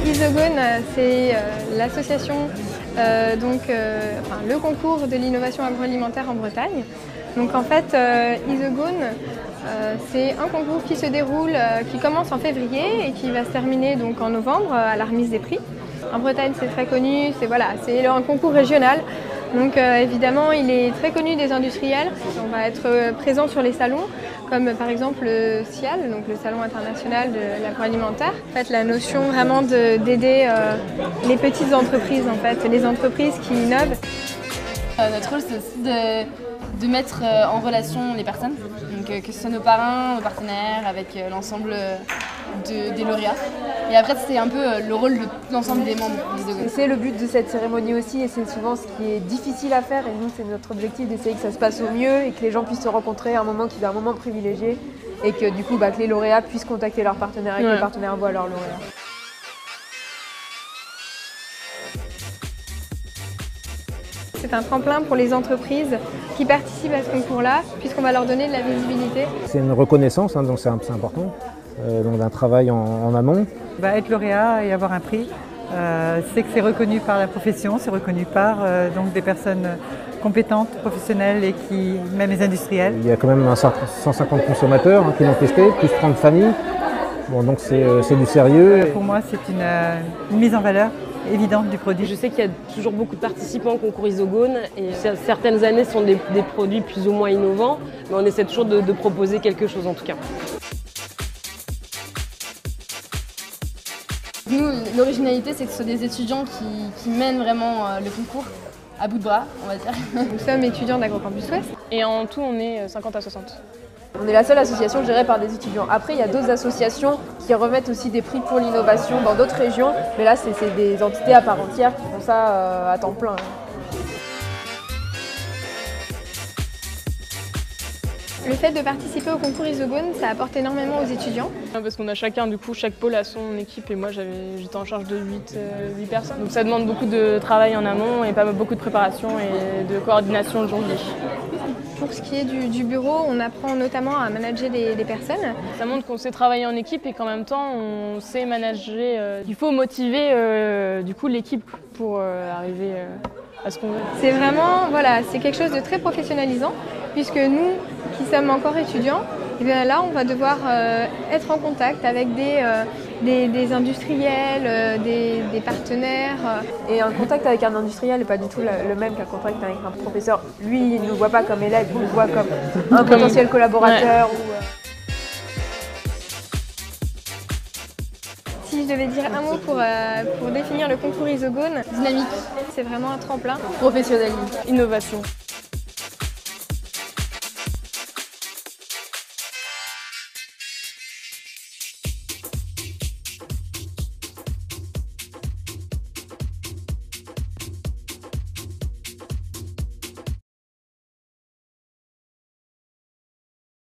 Isogone, c'est l'association, le concours de l'innovation agroalimentaire en Bretagne. Donc en fait, Isogone, c'est un concours qui se déroule, qui commence en février et qui va se terminer donc en novembre à la remise des prix. En Bretagne, c'est très connu, c'est un concours régional. Donc évidemment, il est très connu des industriels. On va être présent sur les salons, comme par exemple le SIAL, donc le Salon international de l'agroalimentaire. En fait, la notion vraiment d'aider les petites entreprises, en fait, les entreprises qui innovent. Notre rôle, c'est aussi de mettre en relation les personnes, donc que ce soit nos parrains, nos partenaires, avec l'ensemble des lauréats. Et après, c'est un peu le rôle de l'ensemble des membres d'Isogone. C'est le but de cette cérémonie aussi, et c'est souvent ce qui est difficile à faire. Et nous, c'est notre objectif d'essayer que ça se passe au mieux et que les gens puissent se rencontrer à un moment qui est un moment privilégié, et que du coup, que les lauréats puissent contacter leurs partenaires et que les partenaires voient leurs lauréats. C'est un tremplin pour les entreprises qui participent à ce concours-là, puisqu'on va leur donner de la visibilité. C'est une reconnaissance, donc c'est important, donc d'un travail en amont. Être lauréat et avoir un prix, c'est que c'est reconnu par la profession, c'est reconnu par donc des personnes compétentes, professionnelles et même les industriels. Il y a quand même 150 consommateurs qui l'ont testé, plus 30 familles. Bon, donc c'est du sérieux. Pour moi, c'est une mise en valeur évidente du produit. Je sais qu'il y a toujours beaucoup de participants au concours Isogone et certaines années sont des produits plus ou moins innovants, mais on essaie toujours de proposer quelque chose en tout cas. Nous, l'originalité, c'est que ce sont des étudiants qui mènent vraiment le concours à bout de bras, on va dire. Nous sommes étudiants d'AgroCampus Ouest. Et en tout, on est 50 à 60. On est la seule association gérée par des étudiants. Après, il y a d'autres associations qui remettent aussi des prix pour l'innovation dans d'autres régions, mais là, c'est des entités à part entière qui font ça à temps plein. Le fait de participer au concours Isogone, ça apporte énormément aux étudiants. Parce qu'on a chacun, du coup, chaque pôle a son équipe et moi j'étais en charge de 8 personnes. Donc ça demande beaucoup de travail en amont et pas beaucoup de préparation et de coordination le jour J. Pour ce qui est du bureau, on apprend notamment à manager des personnes. Ça montre qu'on sait travailler en équipe et qu'en même temps on sait manager. Il faut motiver du coup l'équipe pour arriver à ce qu'on veut. C'est vraiment, c'est quelque chose de très professionnalisant puisque nous qui sommes encore étudiants, et bien là on va devoir être en contact avec des industriels, des partenaires. Et un contact avec un industriel n'est pas du tout le même qu'un contact avec un professeur. Lui, il ne nous voit pas comme élève, il nous voit comme un potentiel collaborateur. Si je devais dire un mot pour définir le concours Isogone, Dynamique. C'est vraiment un tremplin. Professionnalisme. Innovation.